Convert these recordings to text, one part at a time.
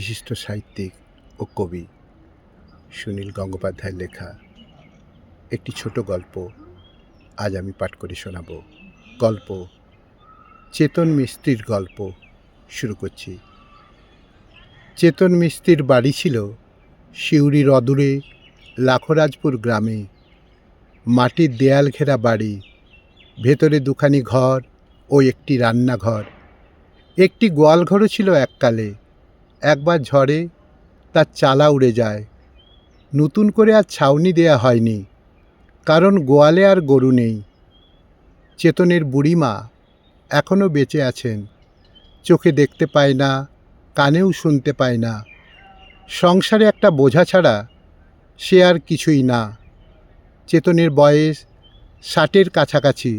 বিশিষ্ট সাহিত্যিক ও কবি সুনীল গঙ্গোপাধ্যায়ের লেখা একটি ছোট গল্প আজ আমি পাঠ করে শোনাব। গল্প চেতন মিস্ত্রির গল্প শুরু করছি। চেতন মিস্ত্রির বাড়ি ছিল সিউড়ির অদূরে লাখরাজপুর গ্রামে। মাটির দেয়াল ঘেরা বাড়ি, ভেতরে দুখানি ঘর ও একটি রান্নাঘর। একটি গোয়ালঘরও ছিল এককালে। একবার ঝড়ে তার চালা উড়ে যায়। নতুন করে আর ছাউনি দেয়া হয়নি, কারণ গোয়ালে আর গরু নেই। চেতনের বুড়িমা এখনও বেঁচে আছেন। চোখে দেখতে পায় না, কানেও শুনতে পায় না। সংসারে একটা বোঝা ছাড়া সে আর কিছুই না। চেতনের বয়স 60-এর কাছাকাছি।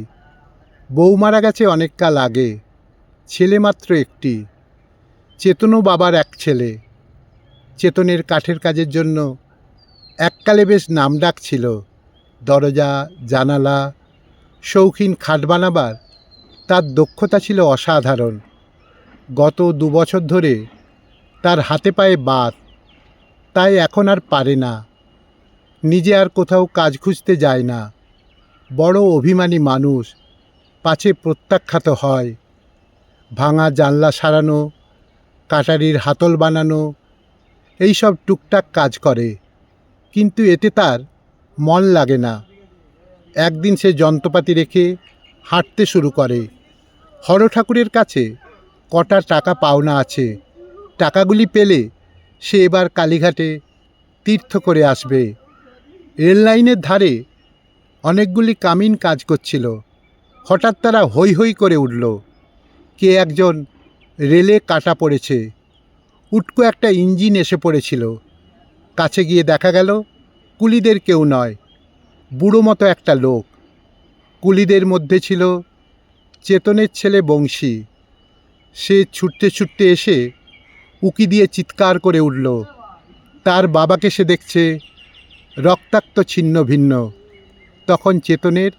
বউ মারা গেছে অনেক কাল আগে। ছেলে মাত্র একটি। চেতনও বাবার এক ছেলে। চেতনের কাঠের কাজের জন্য এককালে বেশ নামডাক ছিল। দরজা, জানালা, শৌখিন খাট বানাবার তার দক্ষতা ছিল অসাধারণ। গত 2 বছর ধরে তার হাতে পায়ে বাত, তাই এখন আর পারে না। নিজে আর কোথাও কাজ খুঁজতে যায় না। বড় অভিমানী মানুষ, পাছে প্রত্যাখ্যাত হয়। ভাঙা জানলা সারানো, কাটারির হাতল বানানো, এইসব টুকটাক কাজ করে, কিন্তু এতে তার মন লাগে না। একদিন সে যন্ত্রপাতি রেখে হাঁটতে শুরু করে। হর ঠাকুরের কাছে কটা টাকা পাওনা আছে। টাকাগুলি পেলে সে এবার কালীঘাটে তীর্থ করে আসবে। রেল লাইনের ধারে অনেকগুলি কামিন কাজ করছিল। হঠাৎ তারা হৈ হৈ করে উঠল। কে একজন রেলে কাটা পড়েছে। উটকো একটা ইঞ্জিন এসে পড়েছিল। কাছে গিয়ে দেখা গেল কুলিদের কেউ নয়, বুড়ো মতো একটা লোক। কুলিদের মধ্যে ছিল চেতনের ছেলে বংশী। সে ছুটতে ছুটতে এসে উকি দিয়ে চিৎকার করে উঠল। তার বাবাকে সে দেখছে রক্তাক্ত ছিন্ন ভিন্ন। তখন চেতনের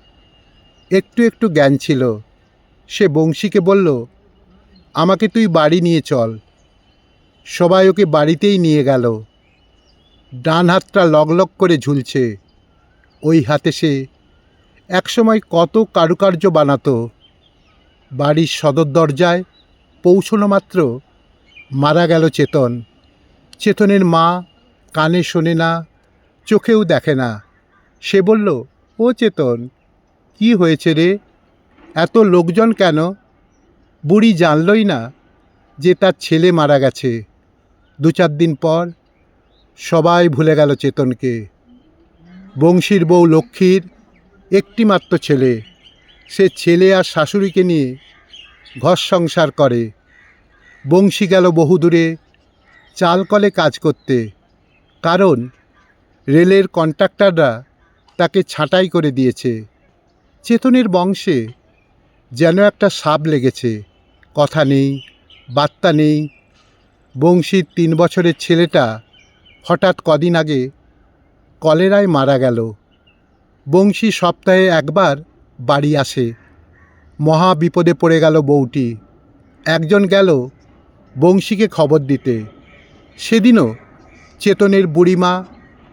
একটু একটু জ্ঞান ছিল। সে বংশীকে বলল, আমাকে তুই বাড়ি নিয়ে চল। সবাই ওকে বাড়িতেই নিয়ে গেল। ডান হাতটা লগলগ করে ঝুলছে। ওই হাতে সে একসময় কত কারুকার্য বানাতো। বাড়ির সদর দরজায় পৌঁছনো মাত্র মারা গেল চেতন। চেতনের মা কানে শোনে না, চোখেও দেখে না। সে বলল, ও চেতন, কি হয়েছে রে? এত লোকজন কেন? বুড়ি জানলই না যে তার ছেলে মারা গেছে। 2-4 দিন পর সবাই ভুলে গেল চেতনকে। বংশীর বউ লক্ষ্মীর একটি মাত্র ছেলে। সে ছেলে আর শাশুড়িকে নিয়ে ঘর সংসার করে। বংশী গেল বহুদূরে চালকলে কাজ করতে, কারণ রেলের কন্ট্রাক্টররা তাকে ছাঁটাই করে দিয়েছে। চেতনের বংশে যেন একটা সাপ লেগেছে। কথা নেই, বার্তা নেই। বংশীর 3 বছরের ছেলেটা হঠাৎ কদিন আগে কলেরায় মারা গেল। বংশী সপ্তাহে একবার বাড়ি আসে। মহা বিপদে পড়ে গেল বউটি। একজন গেল বংশীকে খবর দিতে। সেদিনও চেতনের বুড়িমা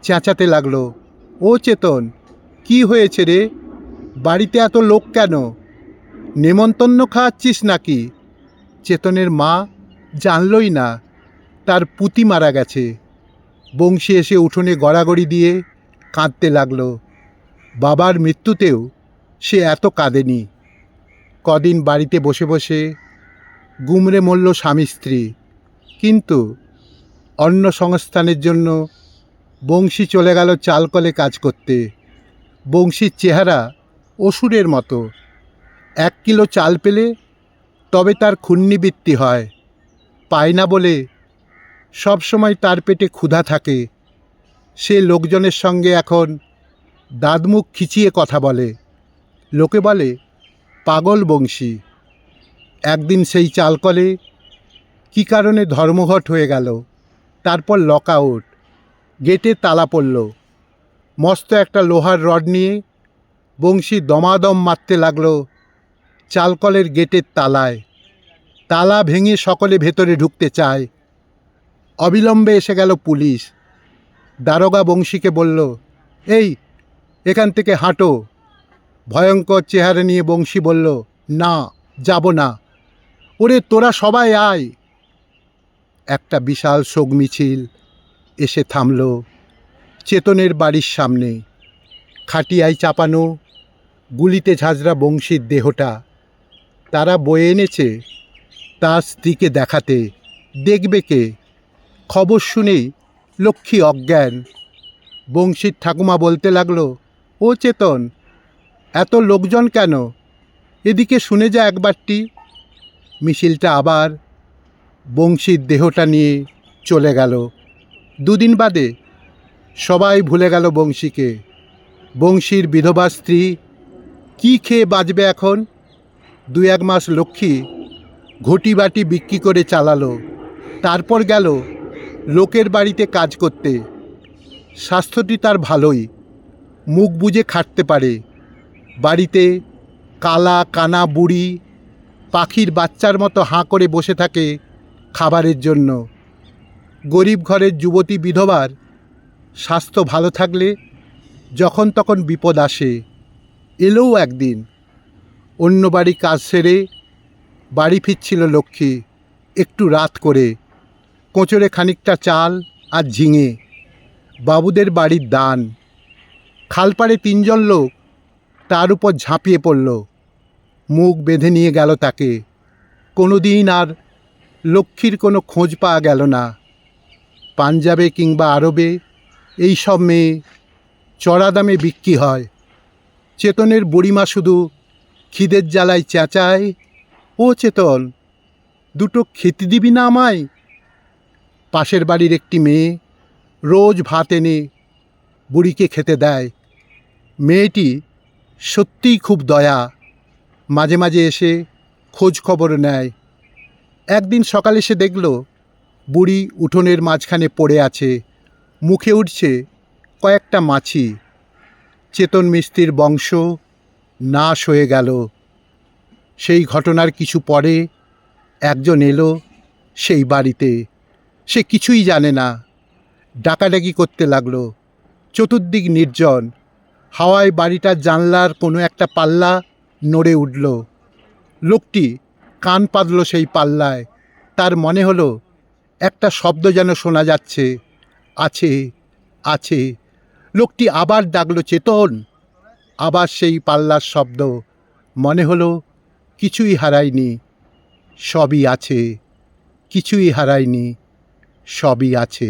চেঁচাতে লাগলো, ও চেতন, কি হয়েছে রে? বাড়িতে এত লোক কেন? নেমন্তন্ন খাওয়াচ্ছিস নাকি? চেতনের মা জানলই না তার পুতি মারা গেছে। বংশী এসে উঠোনে গড়াগড়ি দিয়ে কাঁদতে লাগলো। বাবার মৃত্যুতেও সে এত কাঁদেনি। কদিন বাড়িতে বসে বসে গুমরে মরল স্বামী স্ত্রী। কিন্তু অন্ন সংস্থানের জন্য বংশী চলে গেল চালকলে কাজ করতে। বংশীর চেহারা অসুরের মতো। 1 কিলো চাল পেলে তবে তার ক্ষুণ্ণিবৃত্তি হয়। পায় না বলে সব সময় তার পেটে ক্ষুধা থাকে। সে লোকজনের সঙ্গে এখন দাঁত মুখ খিচিয়ে কথা বলে। লোকে বলে, পাগল বংশী। একদিন সেই চালকলে কী কারণে ধর্মঘট হয়ে গেল। তারপর লক আউট। গেটে তালা পড়ল। মস্ত একটা লোহার রড নিয়ে বংশী দমাদম মারতে লাগলো চালকলের গেটের তালায়। তালা ভেঙে সকলে ভেতরে ঢুকতে চায়। অবিলম্বে এসে গেল পুলিশ। দারোগা বংশীকে বলল, এই এখান থেকে হাঁটো। ভয়ঙ্কর চেহারা নিয়ে বংশী বলল, না, যাব না। ওরে তোরা সবাই আয়। একটা বিশাল শোক মিছিল এসে থামল চেতনের বাড়ির সামনে। খাটিয়ায় চাপানো, গুলিতে ঝাঁঝরা বংশীর দেহটা তারা বয়ে এনেছে তার স্ত্রীকে দেখাতে। দেখবে কে? খবর শুনেই লক্ষ্মী অজ্ঞান। বংশীর ঠাকুমা বলতে লাগলো, ও চেতন, এত লোকজন কেন? এদিকে শুনে যা একবারটি। মিছিলটা আবার বংশীর দেহটা নিয়ে চলে গেল। দুদিন বাদে সবাই ভুলে গেল বংশীকে। বংশীর বিধবা স্ত্রী কি খেয়ে বাঁচবে এখন? 2-1 মাস লক্ষ্মী ঘটি বাটি বিক্রি করে চালালো। তারপর গেল লোকের বাড়িতে কাজ করতে। স্বাস্থ্যটি তার ভালোই, মুখ বুজে খাটতে পারে। বাড়িতে কালা কানা বুড়ি পাখির বাচ্চার মতো হাঁ করে বসে থাকে খাবারের জন্য। গরিব ঘরের যুবতী বিধবার স্বাস্থ্য ভালো থাকলে যখন তখন বিপদ আসে। এলেও একদিন অন্য বাড়ি কাজ সেরে বাড়ি ফিরছিল লক্ষ্মী একটু রাত করে। কোঁচড়ে খানিকটা চাল আর ঝিঙে, বাবুদের বাড়ির দান। খালপাড়ে 3 জন লোক তার উপর ঝাঁপিয়ে পড়ল, মুখ বেঁধে নিয়ে গেল তাকে। কোনো দিন আর লক্ষ্মীর কোনো খোঁজ পাওয়া গেল না। পাঞ্জাবে কিংবা আরবে এই সব মেয়ে চড়া দামে বিক্রি হয়। চেতনের বুড়িমা শুধু খিদের জ্বালায় চেঁচায়, ও চেতন, দুটো খেতে দিবি না আমায়? পাশের বাড়ির একটি মেয়ে রোজ ভাত এনে বুড়িকে খেতে দেয়। মেয়েটি সত্যিই খুব দয়া, মাঝে মাঝে এসে খোঁজ খবর নেয়। একদিন সকালে সে দেখল বুড়ি উঠোনের মাঝখানে পড়ে আছে, মুখে উঠছে কয়েকটা মাছি। চেতন মিস্ত্রির বংশ নাশ হয়ে গেল। সেই ঘটনার কিছু পরে একজন এলো সেই বাড়িতে। সে কিছুই জানে না, ডাকাডাকি করতে লাগলো। চতুর্দিক নির্জন। হাওয়ায় বাড়িটার জানলার কোনো একটা পাল্লা নড়ে উঠল। লোকটি কান পাতল সেই পাল্লায়। তার মনে হলো একটা শব্দ যেন শোনা যাচ্ছে, আছে আছে। লোকটি আবার ডাকলো, চেতন। আবার সেই পাল্লার শব্দ। মনে হলো কিছুই হারায়নি, সবই আছে। কিছুই হারায়নি, সবই আছে।